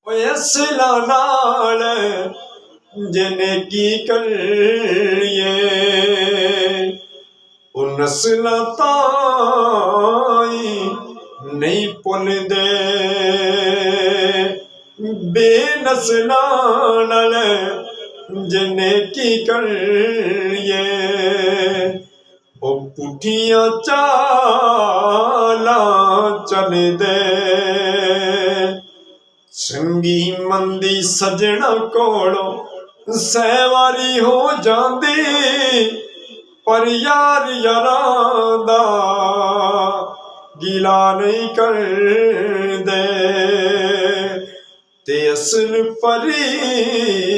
असला नाल जिने की करिए वो नस्ल ताई नहीं भुलदे बेनस्ला नाल जिने की करिए वो पुठियां चाला चलदे चंगी मंदी सजना कोलों सहवारी हो जाती पर यार यारां दा गिला नहीं करदे ते असल परीत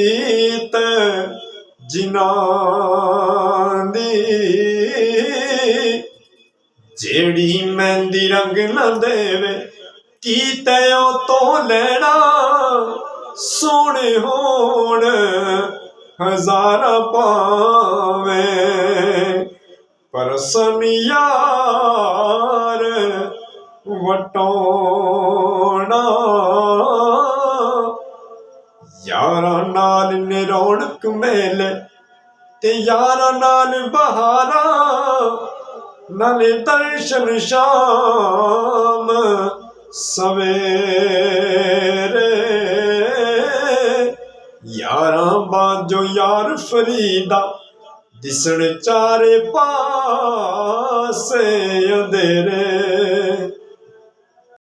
जिन्हां दी जेड़ी मेहंदी रंग न देवे की तयो तो लेना सोने होण हजारा पावे पर सन यार वटोना यारा नाल ने रौनक मेले ते यारा नाल बहारा नाले दर्शन शाम सवेरे यारां बाजो यार फरीदा दिसण चारे पासे अंधेरे